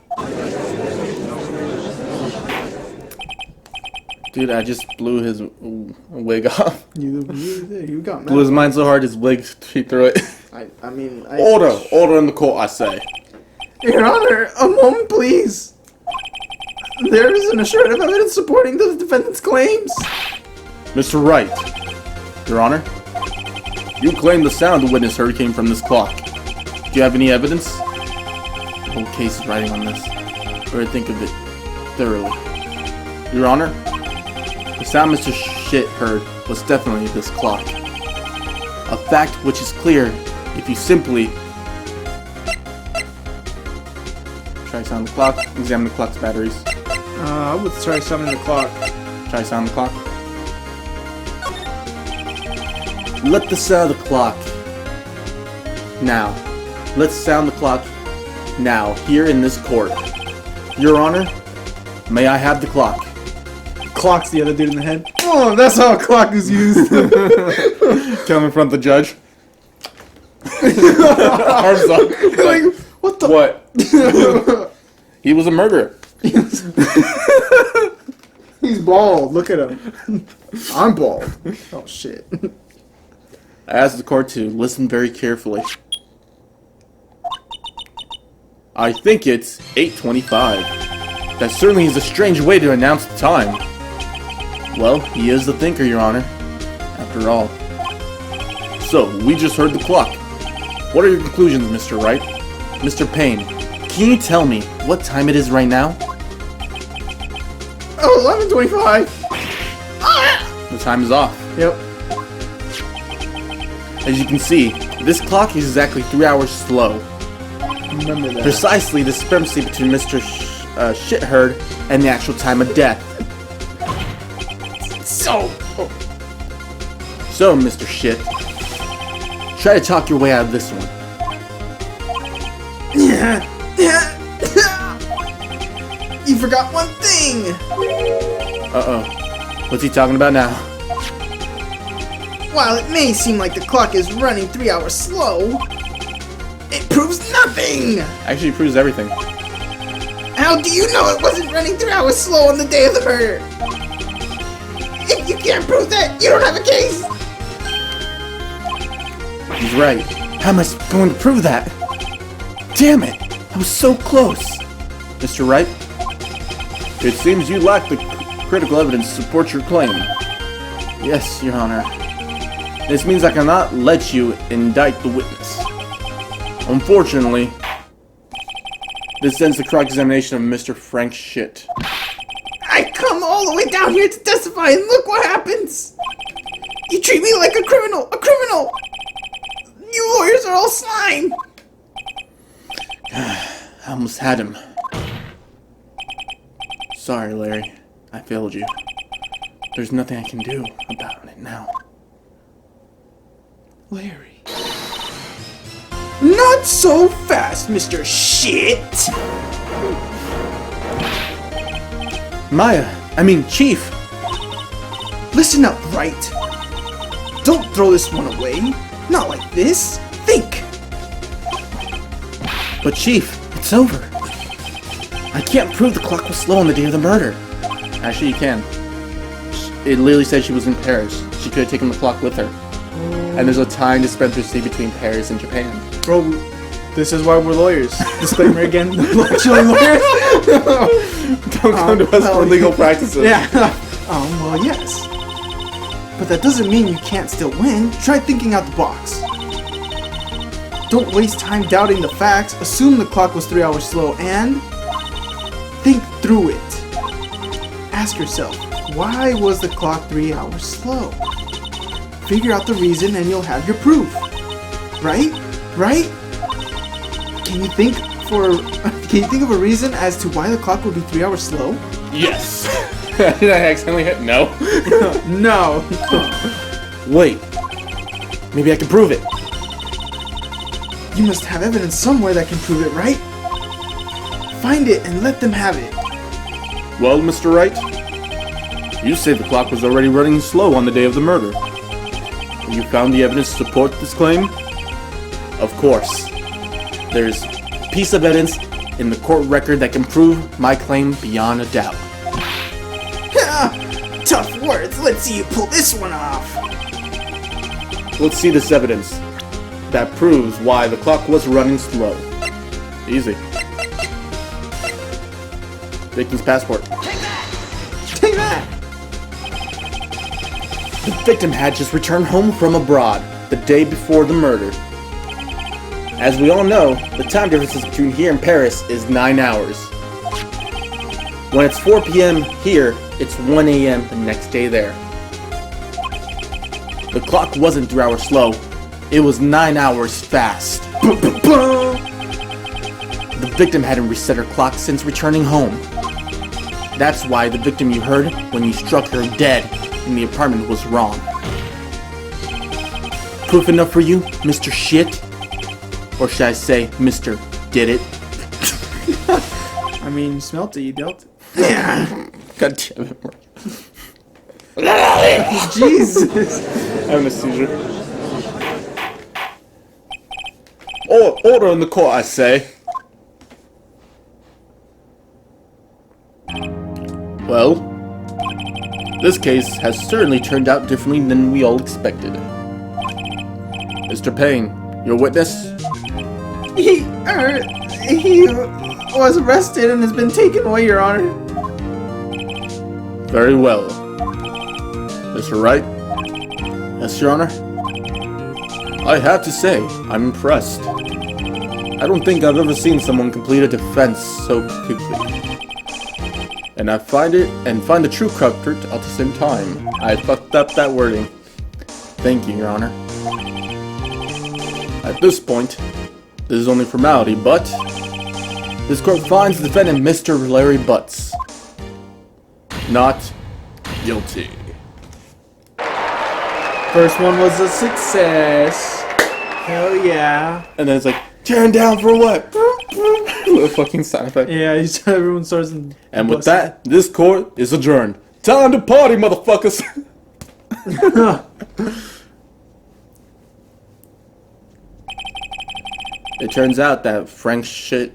Dude, I just blew his wig off.
You got
Blew his mind so hard, his wig straight through it.
I mean,
Order in the court, I say.
Your Honor, a moment, please. There is an assured of evidence supporting the defendant's claims.
Mr. Wright, Your Honor, you claim the sound the witness heard came from this clock. Do you have any evidence? The whole case is riding on this. Better think of it thoroughly. Your Honor, the sound Mr. Shit heard was definitely this clock. A fact which is clear if you simply try sound the clock, examine the clock's batteries.
I would try summoning the clock.
Try sound the clock. Let the sound of the clock. Now. Let's sound the clock now, here in this court. Your Honor, may I have the clock?
Clock's the other dude in the head. Oh, that's how a clock is used.
Come in front of the judge. Arms up.
Like, what the?
What? He was a murderer.
He's bald. Look at him. I'm bald. Oh shit.
I ask the court to listen very carefully. I think it's 8:25. That certainly is a strange way to announce the time. Well, he is the thinker, Your Honor. After all. So, we just heard the clock. What are your conclusions, Mr. Wright? Mr. Payne, can you tell me what time it is right now?
Oh, 11:25.
Ah!
The time is off.
Yep.
As you can see, this clock is exactly 3 hours slow.
Remember that.
Precisely the discrepancy between Mr. Shitherd and the actual time of death. So, Mr. Shit, try to talk your way out of this one.
You forgot one thing!
Uh-oh. What's he talking about now?
While it may seem like the clock is running 3 hours slow, it proves nothing!
Actually, it proves everything.
How do you know it wasn't running 3 hours slow on the day of the murder? If you can't prove that, you don't have a case!
He's right. How am I going to prove that? Damn it! I was so close! Mr. Wright? It seems you lack the critical evidence to support your claim. Yes, Your Honor. This means I cannot let you indict the witness. Unfortunately, this ends the cross-examination of Mr. Frank Shit.
I come all the way down here to testify and look what happens! You treat me like a criminal! A criminal! You lawyers are all slime!
I almost had him. Sorry, Larry. I failed you. There's nothing I can do about it now.
Larry. Not so fast, Mr. Shit!
Chief!
Listen up, Wright. Don't throw this one away. Not like this. Think!
But Chief, it's over. I can't prove the clock was slow on the day of the murder. Actually, you can. It literally said she was in Paris. She could have taken the clock with her. And there's a time discrepancy between Paris and Japan.
Bro, this is why we're lawyers. Disclaimer again. Actually, lawyers.
Don't come to us for legal practices.
Yeah. Well, yes. But that doesn't mean you can't still win. Try thinking out the box. Don't waste time doubting the facts. Assume the clock was 3 hours slow and think through it. Ask yourself, why was the clock 3 hours slow? Figure out the reason and you'll have your proof. Right? Right? Can you think of a reason as to why the clock would be 3 hours slow?
Yes. Did I accidentally hit no?
No.
Wait. Maybe I can prove it.
You must have evidence somewhere that can prove it, right? Find it and let them have it.
Well, Mr. Wright, you say the clock was already running slow on the day of the murder. You found the evidence to support this claim? Of course. There's a piece of evidence in the court record that can prove my claim beyond a doubt.
Tough words. Let's see you pull this one off.
Let's see this evidence that proves why the clock was running slow. Easy. Victim's passport.
Take that!
The victim had just returned home from abroad the day before the murder. As we all know, the time differences between here and Paris is 9 hours. When it's 4 p.m. here, it's 1 a.m. the next day there. The clock wasn't 3 hours slow, it was 9 hours fast. The victim hadn't reset her clock since returning home. That's why the victim you heard when you struck her dead in the apartment was wrong. Proof enough for you, Mr. Shit? Or should I say, Mr. Did It?
I mean, you smelt it, you dealt it.
God damn it.
Jesus!
I'm having a seizure. Order in the court, I say. Well, this case has certainly turned out differently than we all expected. Mr. Payne, your witness?
He was arrested and has been taken away, Your Honor.
Very well. Mr. Wright? Yes, Your Honor? I have to say, I'm impressed. I don't think I've ever seen someone complete a defense so quickly. and find the true culprit at the same time. I fucked up that wording. Thank you, Your Honor. At this point, this is only formality, but this court finds the defendant, Mr. Larry Butts, not guilty.
First one was a success. Hell yeah.
And then it's like, turn down for what? Little fucking sound effect.
Yeah, everyone starts in.
And with that, this court is adjourned. Time to party, motherfuckers! It turns out that Frank shit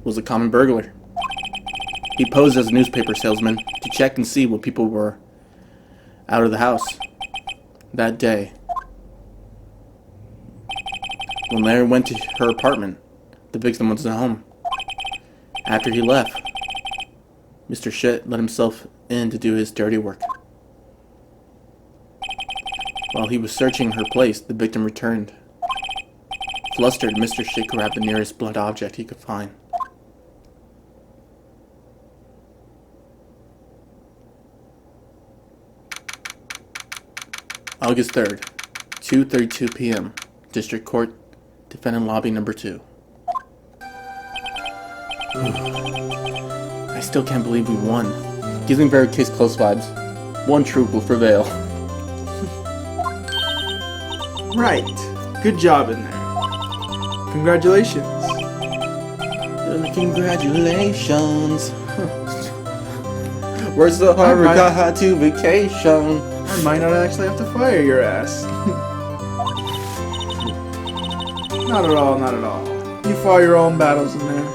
was a common burglar. He posed as a newspaper salesman to check and see what people were out of the house that day. When Larry went to her apartment, the victim wasn't home. After he left, Mr. Shit let himself in to do his dirty work. While he was searching her place, the victim returned. Flustered, Mr. Shit grabbed the nearest blunt object he could find. August 3rd, 2:32 p.m. District Court, Defendant Lobby Number 2. I still can't believe we won. Gives me very case close vibes. One truth will prevail.
Right. Good job in there. Congratulations.
Congratulations. Where's the Harvard got to vacation?
I might not actually have to fire your ass. Not at all, not at all. You fought your own battles in there.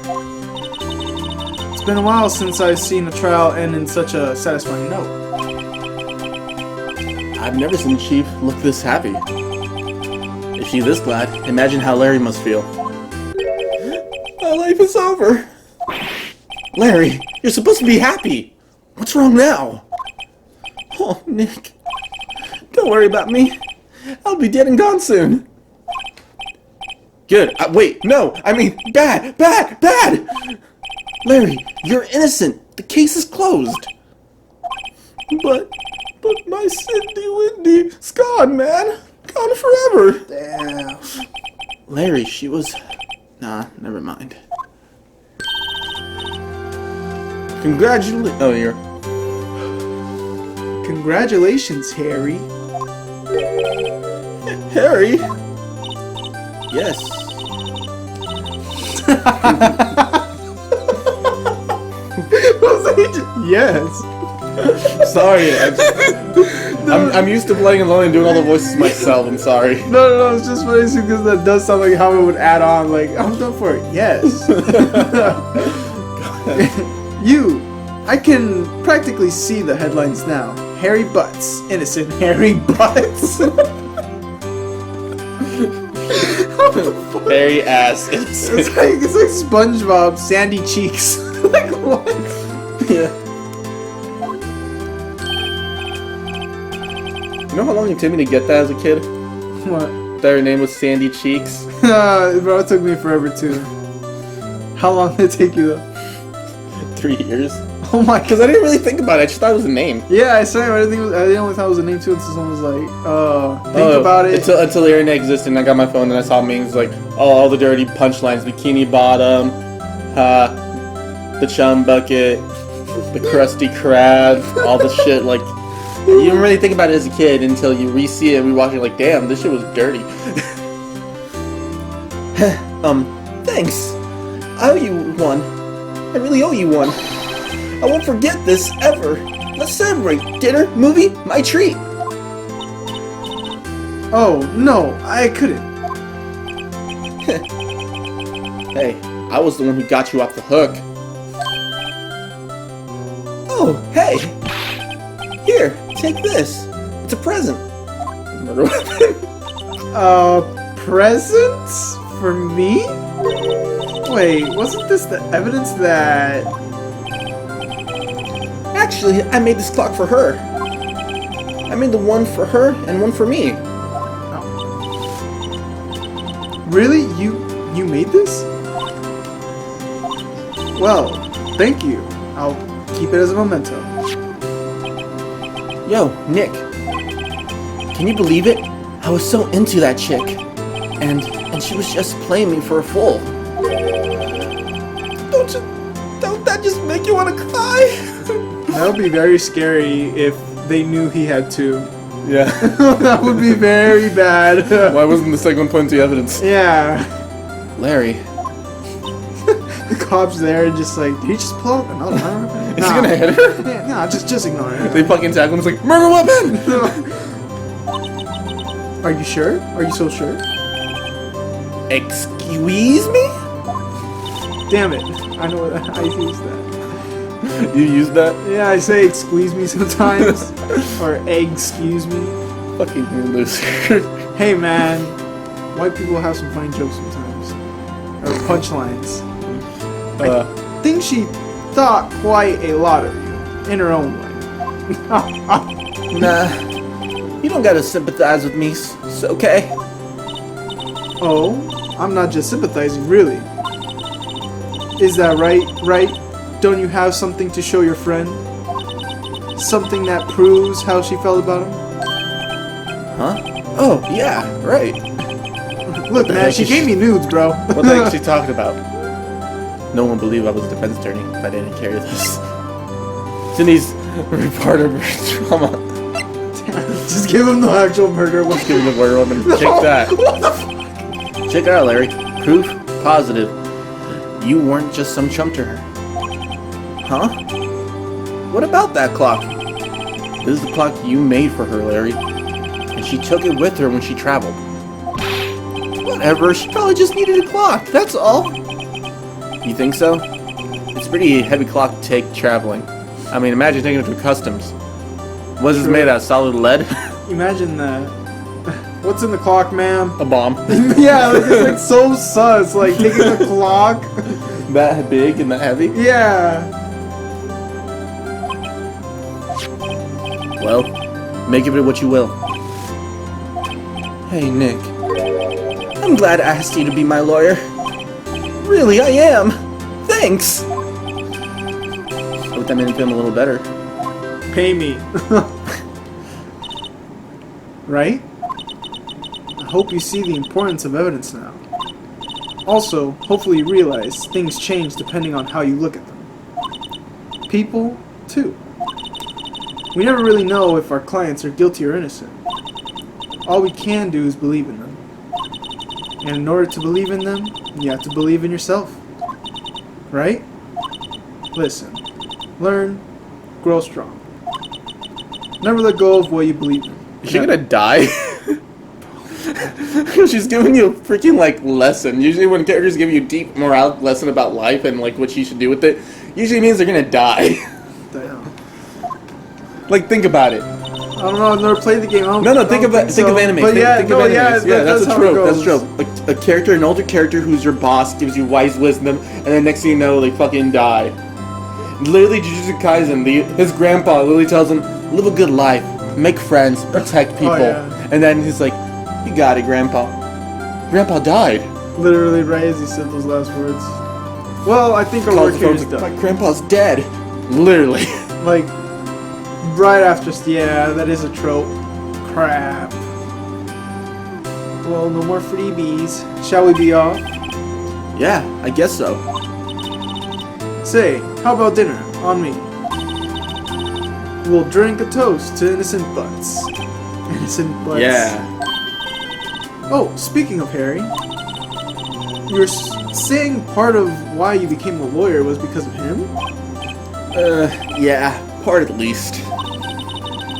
It's been a while since I've seen a trial end in such a satisfying note.
I've never seen Chief look this happy. If she's this glad, imagine how Larry must feel. My life is over. Larry, you're supposed to be happy. What's wrong now? Oh, Nick. Don't worry about me. I'll be dead and gone soon. Good. Wait, no. I mean, bad. Larry, you're innocent. The case is closed. But my Cindy Windy's gone, man. Gone forever.
Damn.
Larry, she was... Nah, never mind. Congratulations. Oh, you're...
Congratulations, Harry.
Harry? Yes.
Yes.
Sorry, I'm used to playing alone and doing all the voices myself. I'm sorry.
No, it's just funny because that does sound like how it would add on. Like, I'm done for it. Yes. I can practically see the headlines now. Harry Butts, innocent Harry Butts.
Harry ass innocent.
It's like SpongeBob, Sandy Cheeks. Like what?
Yeah. You know how long it took me to get that as a kid?
What?
That her name was Sandy Cheeks?
Bro, it took me forever too. How long did it take you though?
3 years.
Oh my god.
Because I didn't really think about it, I just thought it was a name.
Yeah, I didn't only thought it was a name too until someone was like, think about it.
Until the internet existed and I got my phone and I saw memes like, all the dirty punchlines, Bikini Bottom, the Chum Bucket, the Krusty Krab, all the shit, like, you didn't really think about it as a kid until you re-see it and re-watch it like, damn, this shit was dirty. Thanks. I owe you one. I really owe you one. I won't forget this, ever. Let's celebrate. Dinner, movie, my treat.
Oh, no, I couldn't.
Hey, I was the one who got you off the hook. Oh, hey. Here, take this. It's a present. Murder weapon.
Presents? For me? Wait, wasn't this the evidence that...
Actually, I made this clock for her. I made the one for her and one for me.
Oh. Really? You made this? Well, thank you. I'll Keep it as a memento.
Yo, Nick. Can you believe it? I was so into that chick. And she was just playing me for a fool.
Don't that just make you want to cry?
That would be very scary if they knew he had two.
Yeah.
That would be very bad.
Why wasn't the second one put into evidence?
Yeah.
Larry.
The cop's there and just like, did he just pull out another arm?
Is he gonna hit her?
Yeah, nah, just ignore it.
They fucking tackle him. It's like, murder weapon!
Are you sure? Are you so sure?
Excuse me?
Damn it. I know what I use that.
You use that?
Yeah, I say excuse me sometimes. Or excuse me.
Fucking loser.
Hey man, white people have some funny jokes sometimes. Or punchlines. I think she thought quite a lot of you, in her own way.
Nah. You don't gotta sympathize with me, it's okay.
Oh, I'm not just sympathizing, really. Is that right? Right? Don't you have something to show your friend? Something that proves how she felt about him?
Huh? Oh, yeah, right.
Look, man, she gave me nudes, bro.
What the heck is she talking about? No one believed I was a defense attorney if I didn't carry this. Cindy's reporter trauma.
Just give him the actual murder one.
Just give him the murder weapon. Check that.
What the fuck?
Check it out, Larry. Proof positive. You weren't just some chump to her. Huh? What about that clock? This is the clock you made for her, Larry. And she took it with her when she traveled. Whatever, she probably just needed a clock, that's all. You think so? It's a pretty heavy clock to take traveling. I mean, imagine taking it to customs. Was this made out of solid lead?
Imagine that. What's in the clock, ma'am?
A bomb.
Yeah, like, it's like so sus, like taking a clock.
That big and that heavy?
Yeah.
Well, make of it what you will. Hey, Nick. I'm glad I asked you to be my lawyer. Really, I am. Thanks. Hope that made me feel a little better.
Pay me. Right? I hope you see the importance of evidence now. Also, hopefully you realize things change depending on how you look at them. People, too. We never really know if our clients are guilty or innocent. All we can do is believe in them. And in order to believe in them, you have to believe in yourself. Right? Listen. Learn. Grow strong. Never let go of what you believe in.
Is she gonna die? She's giving you a freaking, like, lesson. Usually when characters give you a deep morale lesson about life and, like, what you should do with it, usually means they're gonna die.
Damn.
Like, think about it.
I don't know, I've never played the game.
No, think of anime.
But
Think of anime.
yeah,
that's a
how
trope.
it
That's a
goes.
trope. A character, an older character who's your boss, gives you wise wisdom, and then next thing you know, they fucking die. Literally, Jujutsu Kaisen, his grandpa literally tells him, live a good life, make friends, protect people.
Oh, yeah.
And then he's like, you got it, Grandpa. Grandpa died.
Literally right as he said those last words. Well, I think our
Calls
work
the
here
phone,
is
like,
done.
my grandpa's dead. Literally.
Like, right after, yeah, that is a trope. Crap. Well, no more freebies. Shall we be off?
Yeah, I guess so.
Say, how about dinner? On me. We'll drink a toast to innocent butts. Innocent butts.
Yeah.
Oh, speaking of Harry, you were saying part of why you became a lawyer was because of him?
Yeah, part at least.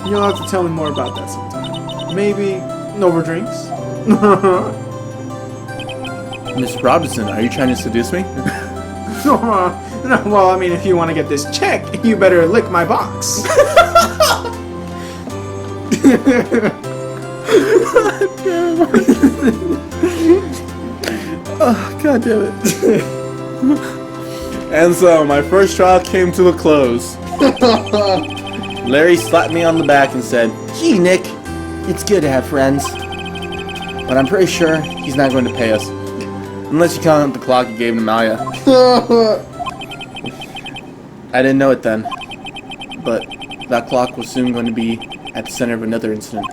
You'll have to tell me more about that sometime. Maybe over drinks?
Miss Robinson, are you trying to seduce me?
No, well, I mean, if you want to get this check, you better lick my box.
Oh, God damn it. And so, my first trial came to a close. Larry slapped me on the back and said, gee, Nick, it's good to have friends. But I'm pretty sure he's not going to pay us. Unless you count the clock you gave to Maya. I didn't know it then. but that clock was soon going to be at the center of another incident.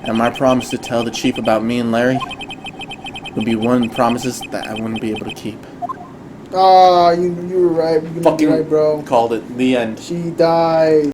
And my promise to tell the chief about me and Larry would be one of the promises that I wouldn't be able to keep.
Ah, you were right. You were
Fucking
right, bro.
called it. The end.
She died.